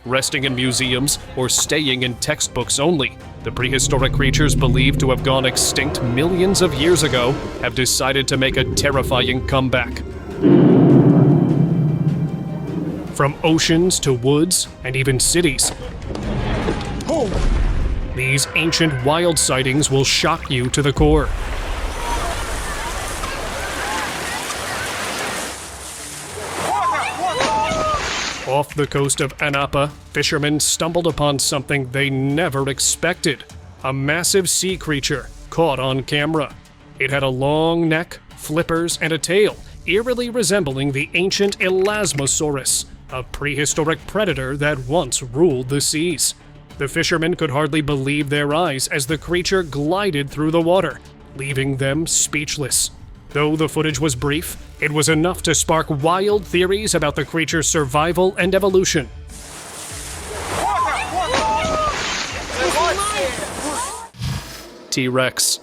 resting in museums, or staying in textbooks only. The prehistoric creatures believed to have gone extinct millions of years ago have decided to make a terrifying comeback. From oceans to woods and even cities, these ancient wild sightings will shock you to the core. Off the coast of Anapa, fishermen stumbled upon something they never expected: a massive sea creature caught on camera. It had a long neck, flippers, and a tail, eerily resembling the ancient Elasmosaurus, a prehistoric predator that once ruled the seas. The fishermen could hardly believe their eyes as the creature glided through the water, leaving them speechless. Though the footage was brief, it was enough to spark wild theories about the creature's survival and evolution. T-Rex.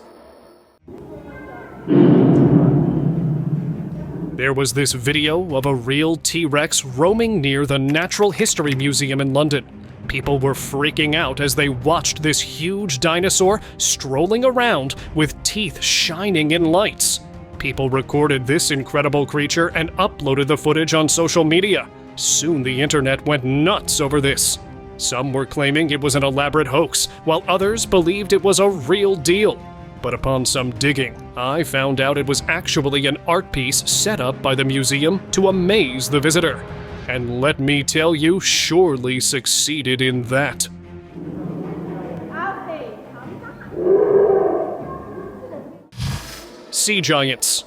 There was this video of a real T-Rex roaming near the Natural History Museum in London. People were freaking out as they watched this huge dinosaur strolling around with teeth shining in lights. People recorded this incredible creature and uploaded the footage on social media. Soon the internet went nuts over this. Some were claiming it was an elaborate hoax, while others believed it was a real deal. But upon some digging, I found out it was actually an art piece set up by the museum to amaze the visitor. And let me tell you, surely succeeded in that. Sea giants.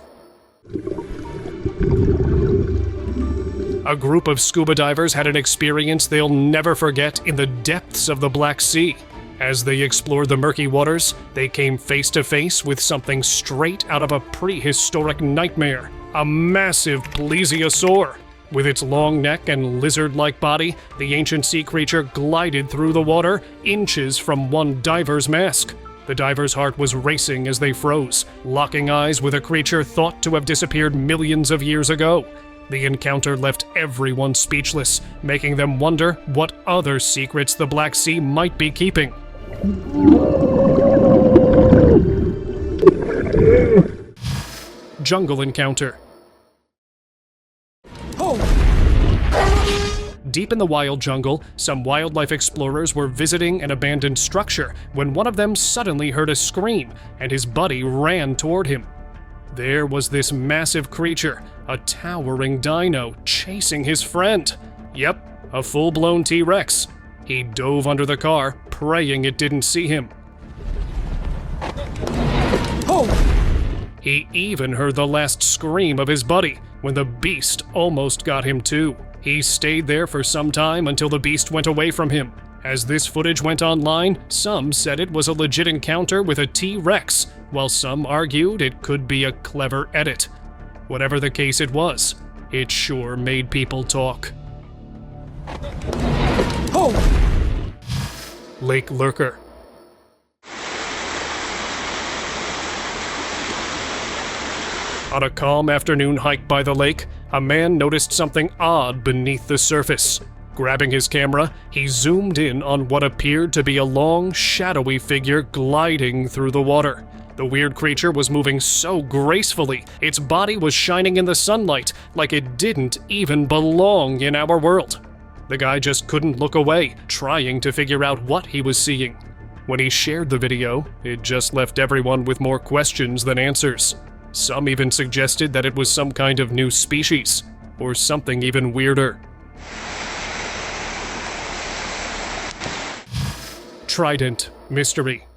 A group of scuba divers had an experience they'll never forget in the depths of the Black Sea. As they explored the murky waters, they came face to face with something straight out of a prehistoric nightmare: a massive plesiosaur. With its long neck and lizard-like body, the ancient sea creature glided through the water, inches from one diver's mask. The diver's heart was racing as they froze, locking eyes with a creature thought to have disappeared millions of years ago. The encounter left everyone speechless, making them wonder what other secrets the Black Sea might be keeping. Jungle encounter. Deep in the wild jungle, some wildlife explorers were visiting an abandoned structure when one of them suddenly heard a scream, and his buddy ran toward him. There was this massive creature, a towering dino, chasing his friend. Yep, a full-blown T-Rex. He dove under the car, praying it didn't see him. He even heard the last scream of his buddy when the beast almost got him too. He stayed there for some time until the beast went away from him. As this footage went online, some said it was a legit encounter with a T-Rex, while some argued it could be a clever edit. Whatever the case it was, it sure made people talk. Lake Lurker. On a calm afternoon hike by the lake, a man noticed something odd beneath the surface. Grabbing his camera, he zoomed in on what appeared to be a long, shadowy figure gliding through the water. The weird creature was moving so gracefully, its body was shining in the sunlight like it didn't even belong in our world. The guy just couldn't look away, trying to figure out what he was seeing. When he shared the video, it just left everyone with more questions than answers. Some even suggested that it was some kind of new species, or something even weirder. Trident Mystery.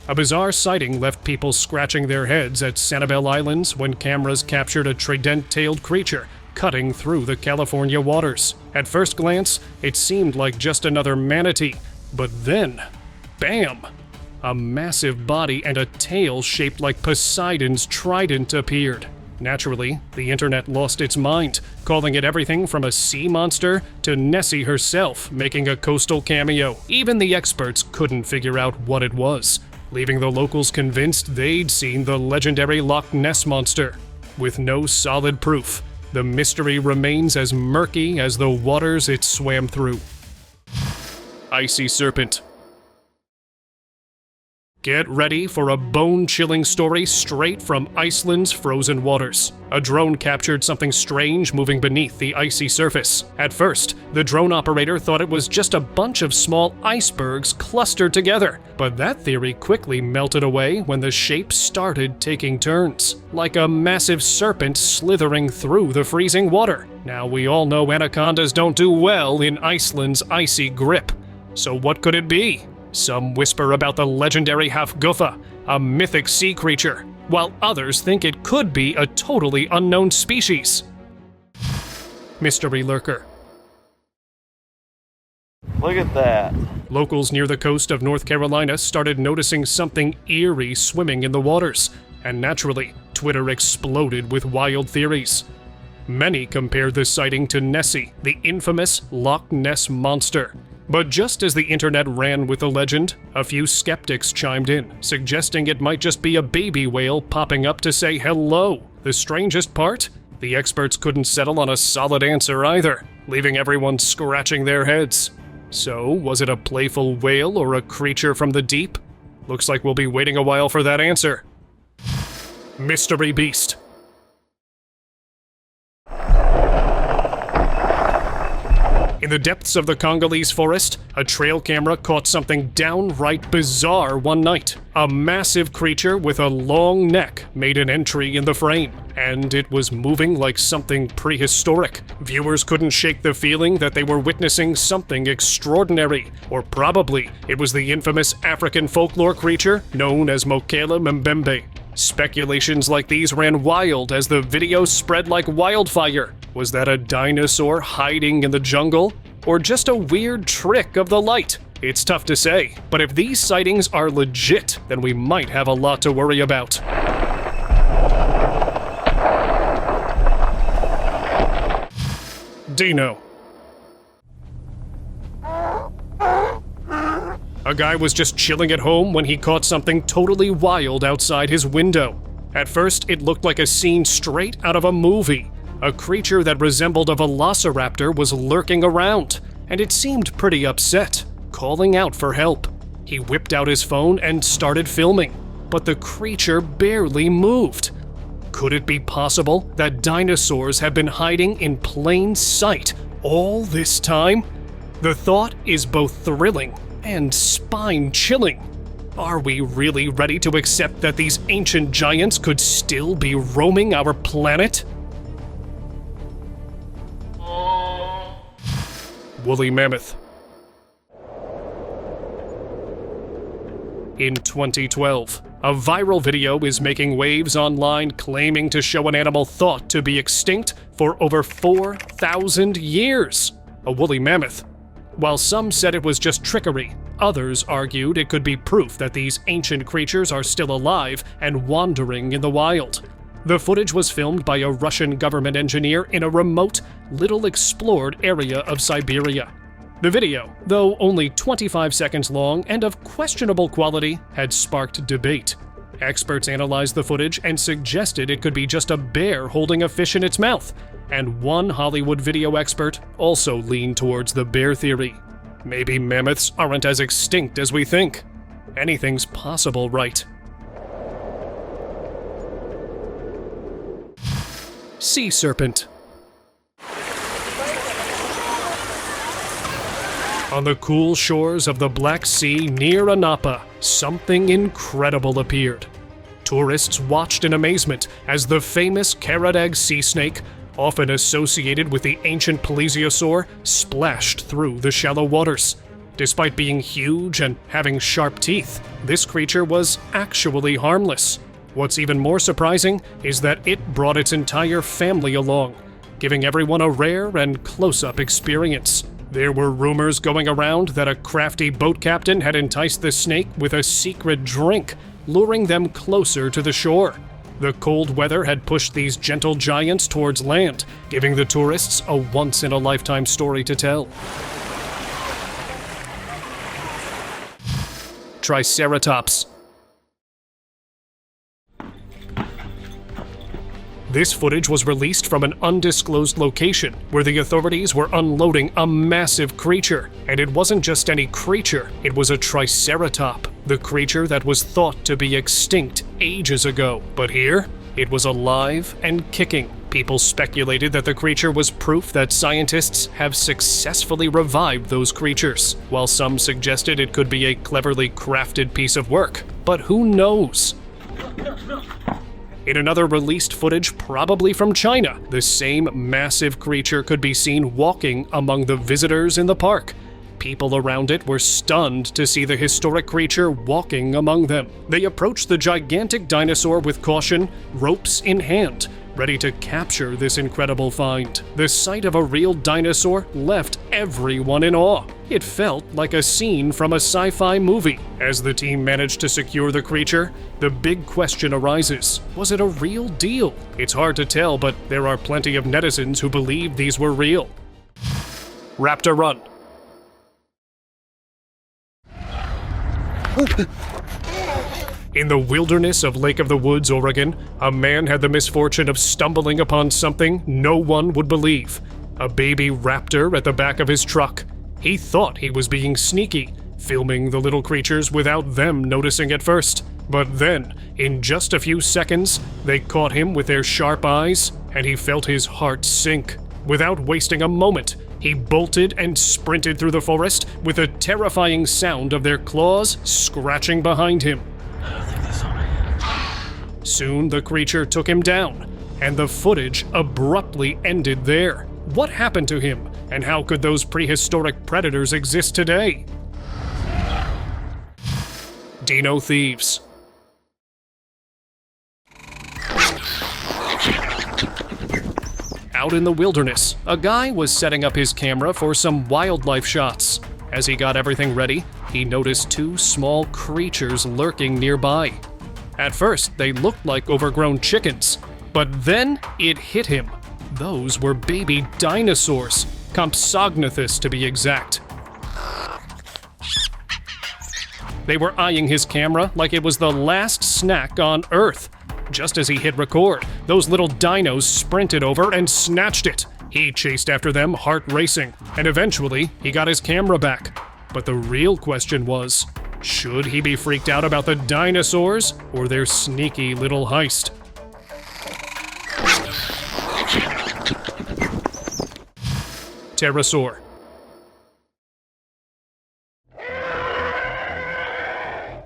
A bizarre sighting left people scratching their heads at Sanibel Islands when cameras captured a trident-tailed creature cutting through the California waters. At first glance, it seemed like just another manatee, but then, bam! A massive body and a tail shaped like Poseidon's trident appeared. Naturally, the internet lost its mind, calling it everything from a sea monster to Nessie herself making a coastal cameo. Even the experts couldn't figure out what it was, leaving the locals convinced they'd seen the legendary Loch Ness monster. With no solid proof, the mystery remains as murky as the waters it swam through. Icy Serpent. Get ready for a bone-chilling story straight from Iceland's frozen waters. A drone captured something strange moving beneath the icy surface. At first, the drone operator thought it was just a bunch of small icebergs clustered together, but that theory quickly melted away when the shape started taking turns, like a massive serpent slithering through the freezing water. Now we all know anacondas don't do well in Iceland's icy grip. So what could it be? Some whisper about the legendary Hafguffa, a mythic sea creature, while others think it could be a totally unknown species. Mystery Lurker. Look at that. Locals near the coast of North Carolina started noticing something eerie swimming in the waters, and naturally, Twitter exploded with wild theories. Many compared this sighting to Nessie, the infamous Loch Ness monster. But just as the internet ran with the legend, a few skeptics chimed in, suggesting it might just be a baby whale popping up to say hello. The strangest part? The experts couldn't settle on a solid answer either, leaving everyone scratching their heads. So, was it a playful whale or a creature from the deep? Looks like we'll be waiting a while for that answer. Mystery Beast. In the depths of the Congolese forest, a trail camera caught something downright bizarre one night. A massive creature with a long neck made an entry in the frame, and it was moving like something prehistoric. Viewers couldn't shake the feeling that they were witnessing something extraordinary, or probably it was the infamous African folklore creature known as Mokele Mbembe. Speculations like these ran wild as the video spread like wildfire. Was that a dinosaur hiding in the jungle? Or just a weird trick of the light? It's tough to say, but if these sightings are legit, then we might have a lot to worry about. Dino. A guy was just chilling at home when he caught something totally wild outside his window. At first, it looked like a scene straight out of a movie. A creature that resembled a velociraptor was lurking around, and it seemed pretty upset, calling out for help. He whipped out his phone and started filming, but the creature barely moved. Could it be possible that dinosaurs have been hiding in plain sight all this time? The thought is both thrilling and spine-chilling. Are we really ready to accept that these ancient giants could still be roaming our planet? Woolly Mammoth. In 2012, a viral video is making waves online claiming to show an animal thought to be extinct for over 4,000 years. A woolly mammoth. While some said it was just trickery, others argued it could be proof that these ancient creatures are still alive and wandering in the wild. The footage was filmed by a Russian government engineer in a remote, little-explored area of Siberia. The video, though only 25 seconds long and of questionable quality, had sparked debate. Experts analyzed the footage and suggested it could be just a bear holding a fish in its mouth, and one Hollywood video expert also leaned towards the bear theory. Maybe mammoths aren't as extinct as we think. Anything's possible, right? Sea Serpent. On the cool shores of the Black Sea near Anapa, something incredible appeared. Tourists watched in amazement as the famous Karadag sea snake, often associated with the ancient plesiosaur, splashed through the shallow waters. Despite being huge and having sharp teeth, this creature was actually harmless. What's even more surprising is that it brought its entire family along, giving everyone a rare and close-up experience. There were rumors going around that a crafty boat captain had enticed the snake with a secret drink, luring them closer to the shore. The cold weather had pushed these gentle giants towards land, giving the tourists a once-in-a-lifetime story to tell. Triceratops. This footage was released from an undisclosed location where the authorities were unloading a massive creature. And it wasn't just any creature, it was a Triceratops, the creature that was thought to be extinct ages ago. But here, it was alive and kicking. People speculated that the creature was proof that scientists have successfully revived those creatures, while some suggested it could be a cleverly crafted piece of work. But who knows? In another released footage, probably from China, the same massive creature could be seen walking among the visitors in the park. People around it were stunned to see the historic creature walking among them. They approached the gigantic dinosaur with caution, ropes in hand, ready to capture this incredible find. The sight of a real dinosaur left everyone in awe. It felt like a scene from a sci-fi movie. As the team managed to secure the creature, the big question arises: was it a real deal? It's hard to tell, but there are plenty of netizens who believe these were real. Raptor Run. In the wilderness of Lake of the Woods, Oregon, a man had the misfortune of stumbling upon something no one would believe: a baby raptor at the back of his truck. He thought he was being sneaky, filming the little creatures without them noticing at first. But then, in just a few seconds, they caught him with their sharp eyes, and he felt his heart sink. Without wasting a moment, he bolted and sprinted through the forest with a terrifying sound of their claws scratching behind him. Soon the creature took him down, and the footage abruptly ended there. What happened to him, and how could those prehistoric predators exist today? Dino Thieves. Out in the wilderness, a guy was setting up his camera for some wildlife shots. As he got everything ready, he noticed two small creatures lurking nearby. At first, they looked like overgrown chickens, but then it hit him. Those were baby dinosaurs, Compsognathus to be exact. They were eyeing his camera like it was the last snack on Earth. Just as he hit record, those little dinos sprinted over and snatched it. He chased after them, heart racing, and eventually he got his camera back. But the real question was, should he be freaked out about the dinosaurs or their sneaky little heist? Terrasaur.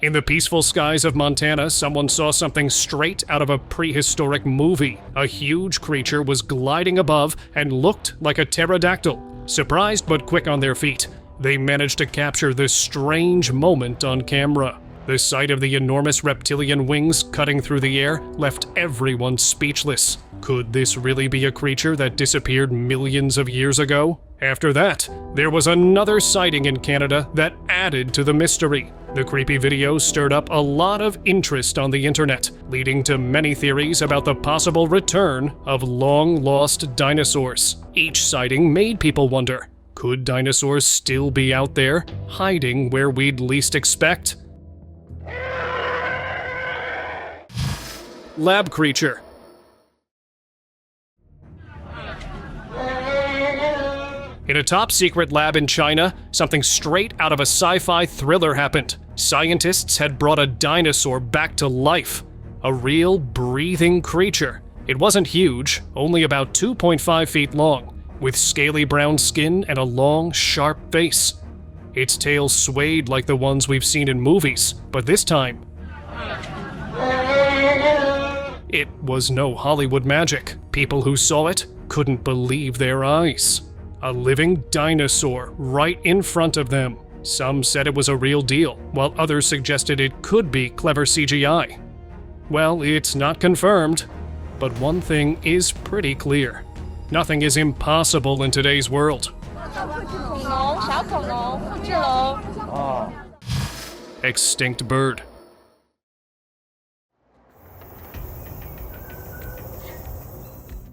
In the peaceful skies of Montana, someone saw something straight out of a prehistoric movie. A huge creature was gliding above and looked like a pterodactyl. Surprised but quick on their feet, they managed to capture this strange moment on camera. The sight of the enormous reptilian wings cutting through the air left everyone speechless. Could this really be a creature that disappeared millions of years ago? After that, there was another sighting in Canada that added to the mystery. The creepy video stirred up a lot of interest on the internet, leading to many theories about the possible return of long-lost dinosaurs. Each sighting made people wonder, could dinosaurs still be out there, hiding where we'd least expect? Lab creature. In a top-secret lab in China, something straight out of a sci-fi thriller happened. Scientists had brought a dinosaur back to life. A real, breathing creature. It wasn't huge, only about 2.5 feet long, with scaly brown skin and a long, sharp face. Its tail swayed like the ones we've seen in movies, but this time, it was no Hollywood magic. People who saw it couldn't believe their eyes. A living dinosaur right in front of them. Some said it was a real deal, while others suggested it could be clever CGI. Well, it's not confirmed, but one thing is pretty clear. Nothing is impossible in today's world. Extinct bird.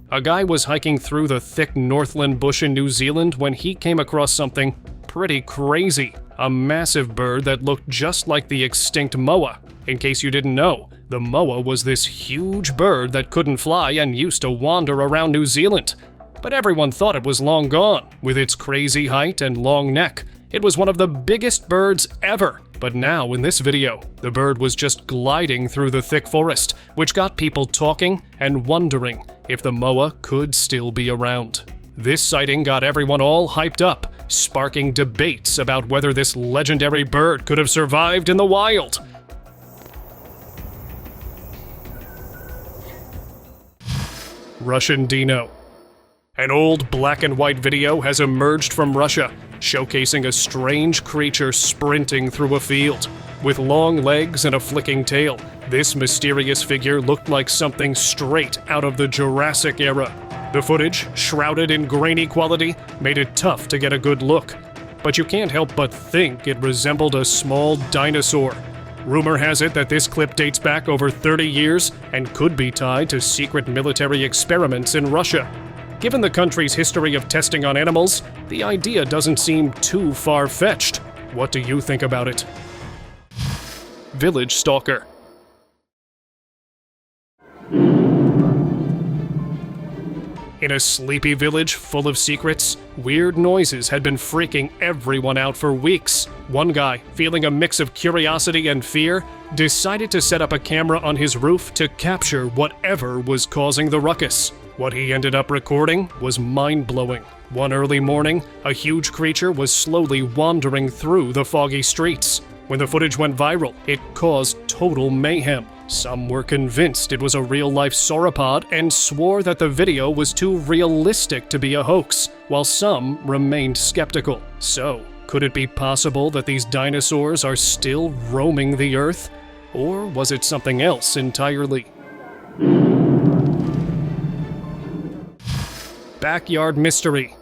A guy was hiking through the thick Northland bush in New Zealand when he came across something pretty crazy. A massive bird that looked just like the extinct moa. In case you didn't know, The moa was this huge bird that couldn't fly and used to wander around New Zealand. But everyone thought it was long gone, with its crazy height and long neck. It was one of the biggest birds ever. But now, in this video, the bird was just gliding through the thick forest, which got people talking and wondering if the moa could still be around. This sighting got everyone all hyped up, sparking debates about whether this legendary bird could have survived in the wild. Russian Dino. An old black and white video has emerged from Russia, showcasing a strange creature sprinting through a field. With long legs and a flicking tail, this mysterious figure looked like something straight out of the Jurassic era. The footage, shrouded in grainy quality, made it tough to get a good look. But you can't help but think it resembled a small dinosaur. Rumor has it that this clip dates back over 30 years and could be tied to secret military experiments in Russia. Given the country's history of testing on animals, the idea doesn't seem too far-fetched. What do you think about it? Village Stalker. In a sleepy village full of secrets, weird noises had been freaking everyone out for weeks. One guy, feeling a mix of curiosity and fear, decided to set up a camera on his roof to capture whatever was causing the ruckus. What he ended up recording was mind-blowing. One early morning, a huge creature was slowly wandering through the foggy streets. When the footage went viral, it caused total mayhem. Some were convinced it was a real-life sauropod and swore that the video was too realistic to be a hoax, while some remained skeptical. So, could it be possible that these dinosaurs are still roaming the Earth? Or was it something else entirely? Backyard Mystery.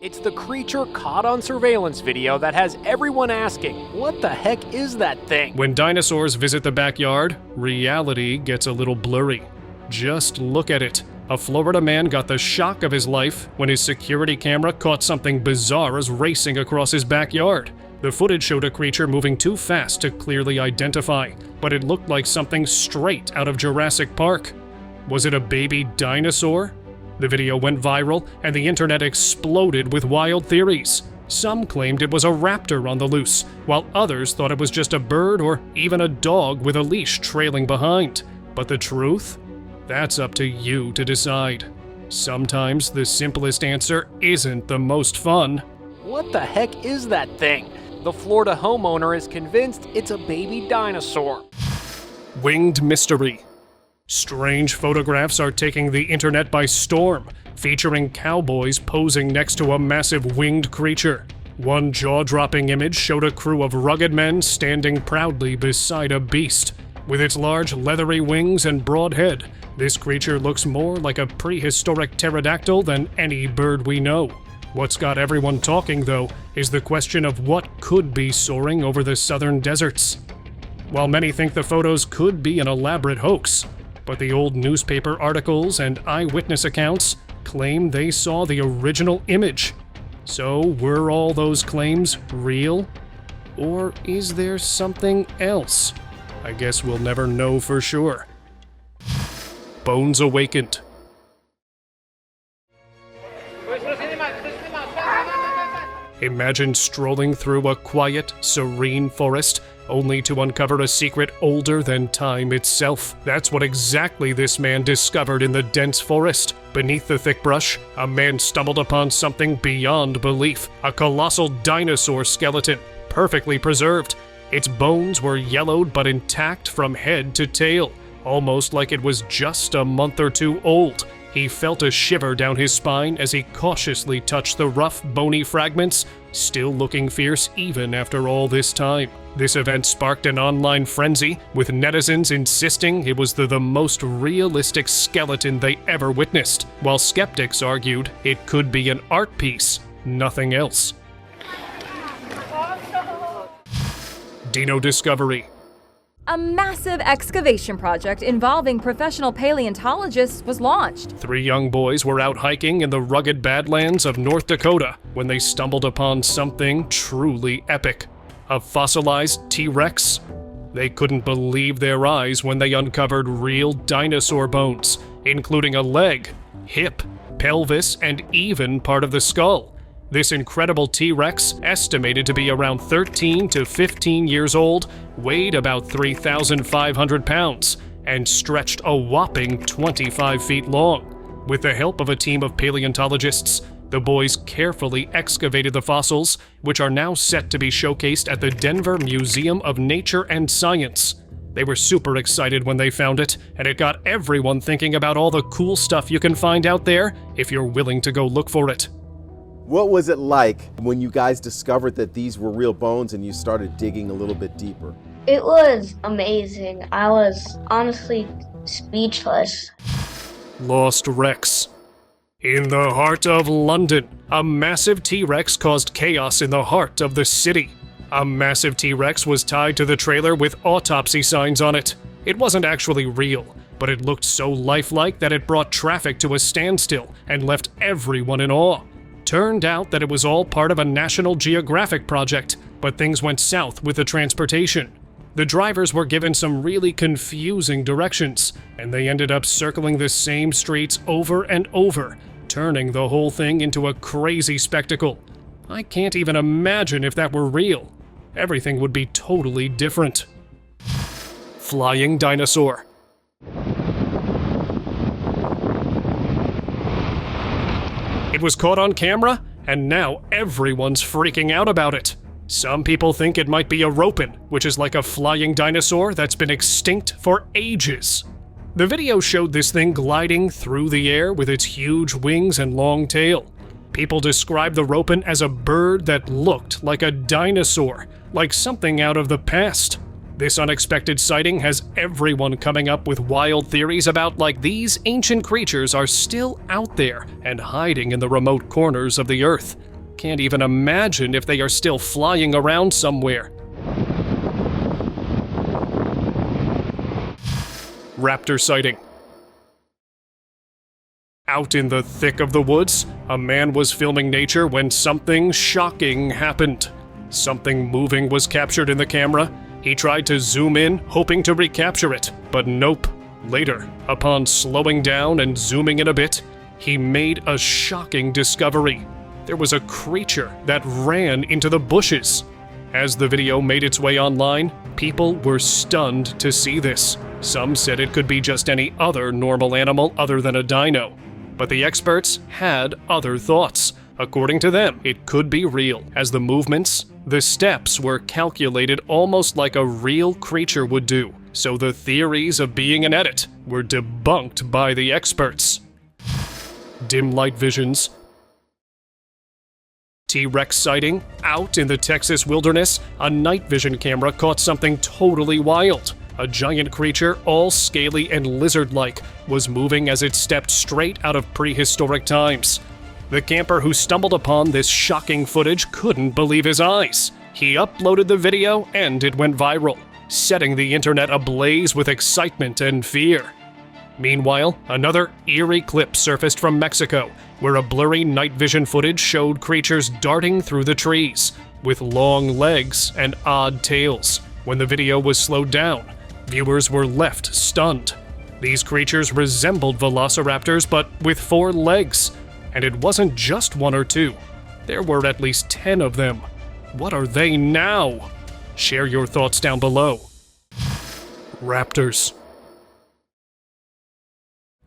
It's the creature caught on surveillance video that has everyone asking, what the heck is that thing? When dinosaurs visit the backyard, reality gets a little blurry. Just look at it. A Florida man got the shock of his life when his security camera caught something bizarre as racing across his backyard. The footage showed a creature moving too fast to clearly identify, but it looked like something straight out of Jurassic Park. Was it a baby dinosaur? The video went viral, and the internet exploded with wild theories. Some claimed it was a raptor on the loose, while others thought it was just a bird or even a dog with a leash trailing behind. But the truth? That's up to you to decide. Sometimes the simplest answer isn't the most fun. What the heck is that thing? The Florida homeowner is convinced it's a baby dinosaur. Winged Mystery. Strange photographs are taking the internet by storm, featuring cowboys posing next to a massive winged creature. One jaw-dropping image showed a crew of rugged men standing proudly beside a beast. With its large leathery wings and broad head, this creature looks more like a prehistoric pterodactyl than any bird we know. What's got everyone talking, though, is the question of what could be soaring over the southern deserts. While many think the photos could be an elaborate hoax, but the old newspaper articles and eyewitness accounts claim they saw the original image. So were all those claims real? Or is there something else? I guess we'll never know for sure. Bones Awakened. Imagine strolling through a quiet, serene forest, only to uncover a secret older than time itself. That's what exactly this man discovered in the dense forest. Beneath the thick brush, a man stumbled upon something beyond belief. A colossal dinosaur skeleton, perfectly preserved. Its bones were yellowed but intact from head to tail, almost like it was just a month or two old. He felt a shiver down his spine as he cautiously touched the rough, bony fragments, still looking fierce even after all this time. This event sparked an online frenzy, with netizens insisting it was the most realistic skeleton they ever witnessed, while skeptics argued it could be an art piece, nothing else. Dino Discovery. A massive excavation project involving professional paleontologists was launched. 3 young boys were out hiking in the rugged Badlands of North Dakota when they stumbled upon something truly epic. A fossilized TRex. They couldn't believe their eyes when they uncovered real dinosaur bones, including a leg, hip, pelvis, and even part of the skull. This incredible T-Rex, estimated to be around 13 to 15 years old, weighed about 3,500 pounds, and stretched a whopping 25 feet long. With the help of a team of paleontologists, the boys carefully excavated the fossils, which are now set to be showcased at the Denver Museum of Nature and Science. They were super excited when they found it, and it got everyone thinking about all the cool stuff you can find out there if you're willing to go look for it. What was it like when you guys discovered that these were real bones and you started digging a little bit deeper? It was amazing. I was honestly speechless. Lost Rex. In the heart of London, a massive T-Rex caused chaos in the heart of the city. A massive T-Rex was tied to the trailer with autopsy signs on it. It wasn't actually real, but it looked so lifelike that it brought traffic to a standstill and left everyone in awe. Turned out that it was all part of a National Geographic project, but things went south with the transportation. The drivers were given some really confusing directions, and they ended up circling the same streets over and over, turning the whole thing into a crazy spectacle. I can't even imagine if that were real. Everything would be totally different. Flying dinosaur. It was caught on camera, and now everyone's freaking out about it. Some people think it might be a Serpent, which is like a flying dinosaur that's been extinct for ages. The video showed this thing gliding through the air with its huge wings and long tail. People described the Serpent as a bird that looked like a dinosaur, like something out of the past. This unexpected sighting has everyone coming up with wild theories about like these ancient creatures are still out there and hiding in the remote corners of the earth. Can't even imagine if they are still flying around somewhere. Raptor sighting. Out in the thick of the woods, a man was filming nature when something shocking happened. Something moving was captured in the camera. He tried to zoom in, hoping to recapture it, but nope. Later, upon slowing down and zooming in a bit, he made a shocking discovery. There was a creature that ran into the bushes. As the video made its way online, people were stunned to see this. Some said it could be just any other normal animal other than a dino. But the experts had other thoughts. According to them, it could be real, as the movements, the steps were calculated almost like a real creature would do. So the theories of being an edit were debunked by the experts. Dim light visions. T-Rex sighting. Out in the Texas wilderness, a night vision camera caught something totally wild. A giant creature, all scaly and lizard-like, was moving as it stepped straight out of prehistoric times. The camper who stumbled upon this shocking footage couldn't believe his eyes. He uploaded the video and it went viral, setting the internet ablaze with excitement and fear. Meanwhile, another eerie clip surfaced from Mexico, where a blurry night vision footage showed creatures darting through the trees, with long legs and odd tails. When the video was slowed down, viewers were left stunned. These creatures resembled velociraptors, but with 4 legs. And it wasn't just 1 or 2. There were at least 10 of them. What are they now? Share your thoughts down below. Raptors.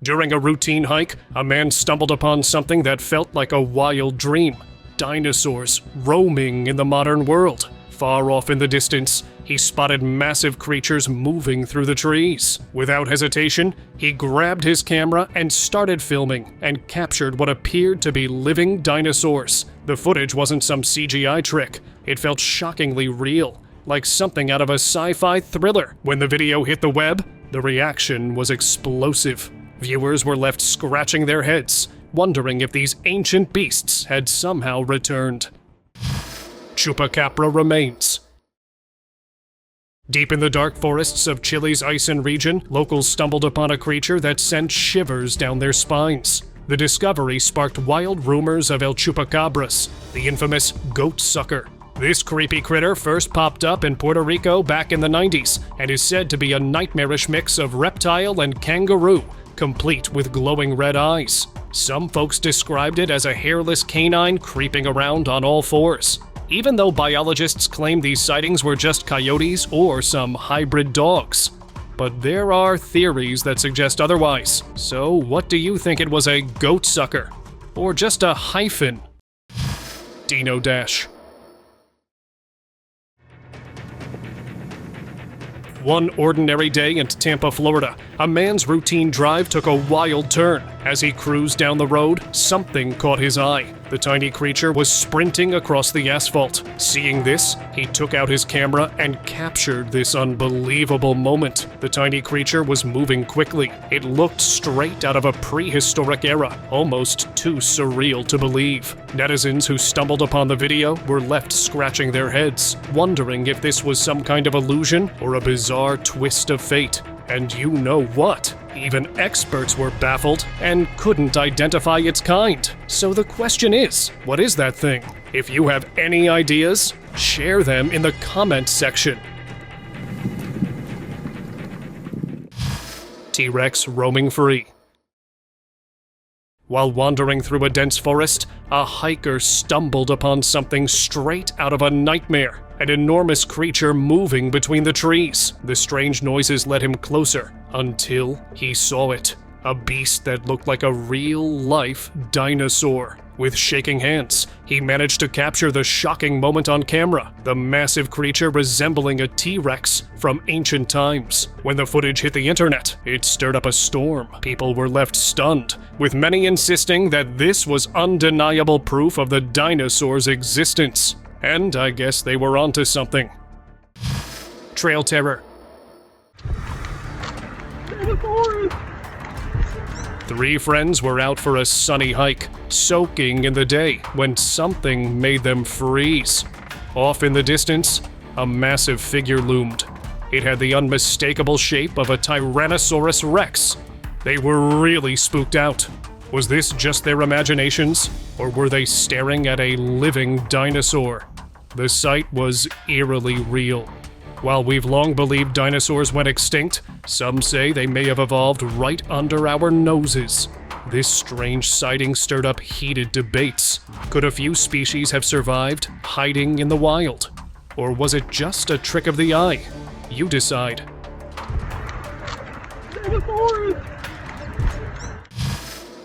During a routine hike, a man stumbled upon something that felt like a wild dream. Dinosaurs roaming in the modern world. Far off in the distance, he spotted massive creatures moving through the trees. Without hesitation, he grabbed his camera and started filming, and captured what appeared to be living dinosaurs. The footage wasn't some CGI trick. It felt shockingly real, like something out of a sci-fi thriller. When the video hit the web, the reaction was explosive. Viewers were left scratching their heads, wondering if these ancient beasts had somehow returned. Chupacabra remains. Deep in the dark forests of Chile's Aysén region, locals stumbled upon a creature that sent shivers down their spines. The discovery sparked wild rumors of El Chupacabras, the infamous goat sucker. This creepy critter first popped up in Puerto Rico back in the 90s and is said to be a nightmarish mix of reptile and kangaroo, complete with glowing red eyes. Some folks described it as a hairless canine creeping around on all fours, even though biologists claim these sightings were just coyotes or some hybrid dogs. But there are theories that suggest otherwise. So what do you think it was, a goat sucker? Or just a hyphen? Dino Dash. One ordinary day in Tampa, Florida, a man's routine drive took a wild turn. As he cruised down the road, something caught his eye. The tiny creature was sprinting across the asphalt. Seeing this, he took out his camera and captured this unbelievable moment. The tiny creature was moving quickly. It looked straight out of a prehistoric era, almost too surreal to believe. Netizens who stumbled upon the video were left scratching their heads, wondering if this was some kind of illusion or a bizarre twist of fate. And you know what? Even experts were baffled and couldn't identify its kind. So the question is, what is that thing? If you have any ideas, share them in the comment section. T-Rex roaming free. While wandering through a dense forest, a hiker stumbled upon something straight out of a nightmare. An enormous creature moving between the trees. The strange noises led him closer until he saw it. A beast that looked like a real-life dinosaur. With shaking hands, he managed to capture the shocking moment on camera, the massive creature resembling a T-Rex from ancient times. When the footage hit the internet, it stirred up a storm. People were left stunned, with many insisting that this was undeniable proof of the dinosaur's existence. And I guess they were onto something. Trail terror. Three friends were out for a sunny hike, soaking in the day, when something made them freeze. Off in the distance, a massive figure loomed. It had the unmistakable shape of a Tyrannosaurus Rex. They were really spooked out. Was this just their imaginations, or were they staring at a living dinosaur? The sight was eerily real. While we've long believed dinosaurs went extinct, some say they may have evolved right under our noses. This strange sighting stirred up heated debates. Could a few species have survived, hiding in the wild? Or was it just a trick of the eye? You decide.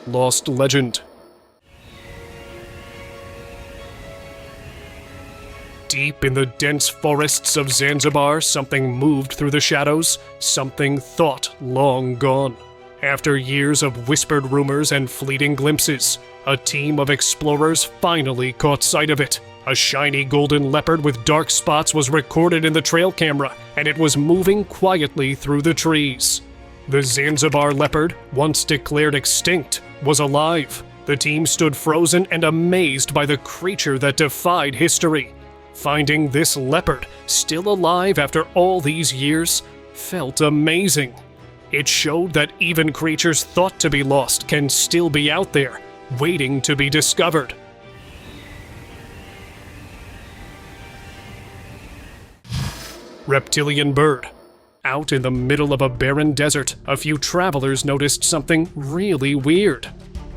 Lost legend. Deep in the dense forests of Zanzibar, something moved through the shadows, something thought long gone. After years of whispered rumors and fleeting glimpses, a team of explorers finally caught sight of it. A shiny golden leopard with dark spots was recorded in the trail camera, and it was moving quietly through the trees. The Zanzibar leopard, once declared extinct, was alive. The team stood frozen and amazed by the creature that defied history. Finding this leopard still alive after all these years felt amazing. It showed that even creatures thought to be lost can still be out there, waiting to be discovered. Reptilian Bird. Out in the middle of a barren desert, a few travelers noticed something really weird.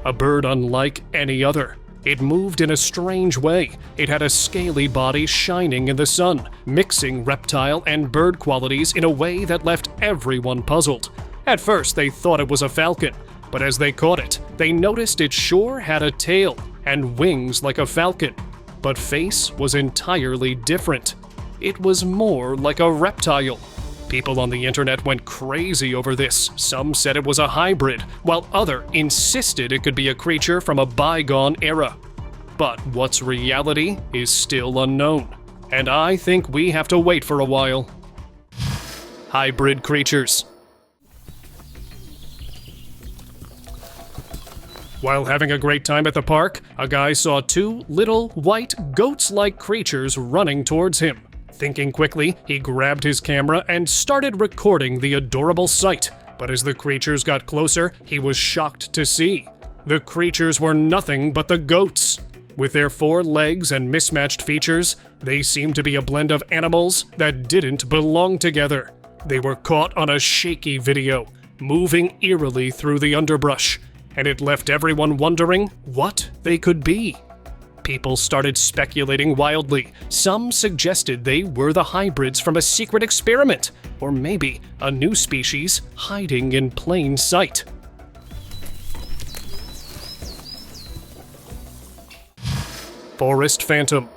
A bird unlike any other. It moved in a strange way. It had a scaly body shining in the sun, mixing reptile and bird qualities in a way that left everyone puzzled. At first, they thought it was a falcon, but as they caught it, they noticed it sure had a tail and wings like a falcon, but face was entirely different. It was more like a reptile. People on the internet went crazy over this. Some said it was a hybrid, while others insisted it could be a creature from a bygone era. But what's reality is still unknown, and I think we have to wait for a while. Hybrid creatures. While having a great time at the park, a guy saw two little, white, goats-like creatures running towards him. Thinking quickly, he grabbed his camera and started recording the adorable sight. But as the creatures got closer, he was shocked to see. The creatures were nothing but the goats. With their 4 legs and mismatched features, they seemed to be a blend of animals that didn't belong together. They were caught on a shaky video, moving eerily through the underbrush, and it left everyone wondering what they could be. People started speculating wildly. Some suggested they were the hybrids from a secret experiment, or maybe a new species hiding in plain sight. Forest Phantom.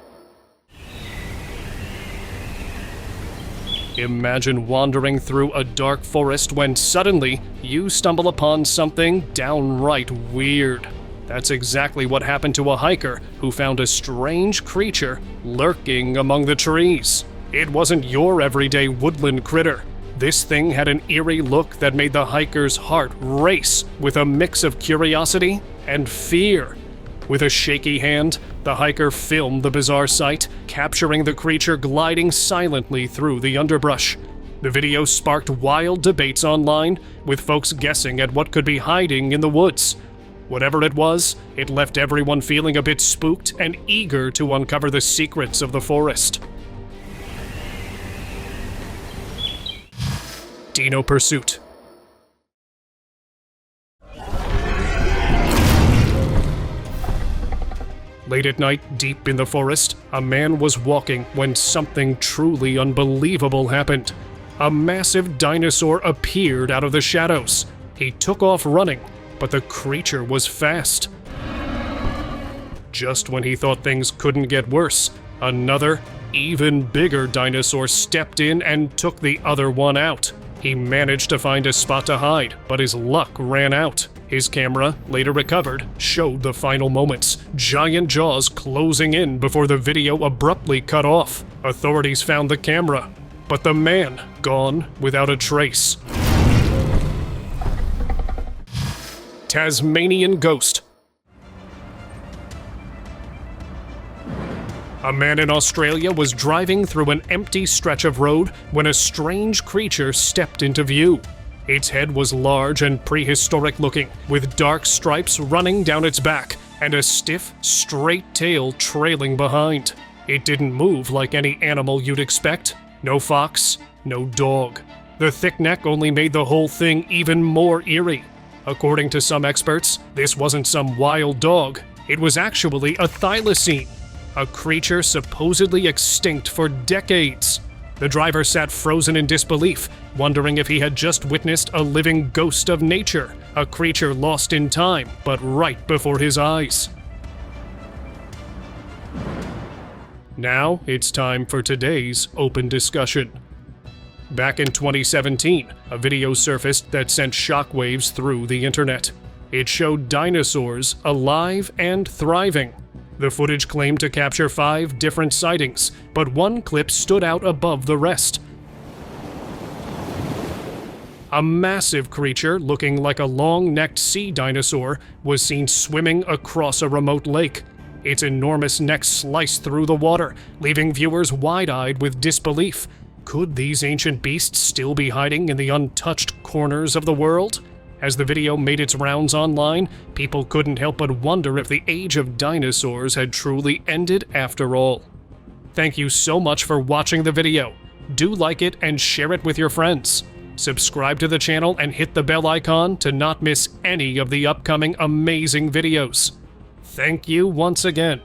Imagine wandering through a dark forest when suddenly you stumble upon something downright weird. That's exactly what happened to a hiker who found a strange creature lurking among the trees. It wasn't your everyday woodland critter. This thing had an eerie look that made the hiker's heart race with a mix of curiosity and fear. With a shaky hand, the hiker filmed the bizarre sight, capturing the creature gliding silently through the underbrush. The video sparked wild debates online, with folks guessing at what could be hiding in the woods. Whatever it was, it left everyone feeling a bit spooked and eager to uncover the secrets of the forest. Dino Pursuit. Late at night, deep in the forest, a man was walking when something truly unbelievable happened. A massive dinosaur appeared out of the shadows. He took off running, but the creature was fast. Just when he thought things couldn't get worse, another, even bigger dinosaur stepped in and took the other one out. He managed to find a spot to hide, but his luck ran out. His camera, later recovered, showed the final moments, giant jaws closing in before the video abruptly cut off. Authorities found the camera, but the man gone without a trace. Tasmanian Ghost. A man in Australia was driving through an empty stretch of road when a strange creature stepped into view. Its head was large and prehistoric looking, with dark stripes running down its back and a stiff, straight tail trailing behind. It didn't move like any animal you'd expect. No fox, no dog. The thick neck only made the whole thing even more eerie. According to some experts, this wasn't some wild dog. It was actually a thylacine, a creature supposedly extinct for decades. The driver sat frozen in disbelief, wondering if he had just witnessed a living ghost of nature, a creature lost in time, but right before his eyes. Now it's time for today's open discussion. Back in 2017, a video surfaced that sent shockwaves through the internet. It showed dinosaurs alive and thriving. The footage claimed to capture 5 different sightings, but one clip stood out above the rest. A massive creature looking like a long-necked sea dinosaur was seen swimming across a remote lake. Its enormous neck sliced through the water, leaving viewers wide-eyed with disbelief. Could these ancient beasts still be hiding in the untouched corners of the world? As the video made its rounds online, people couldn't help but wonder if the age of dinosaurs had truly ended after all. Thank you so much for watching the video. Do like it and share it with your friends. Subscribe to the channel and hit the bell icon to not miss any of the upcoming amazing videos. Thank you once again.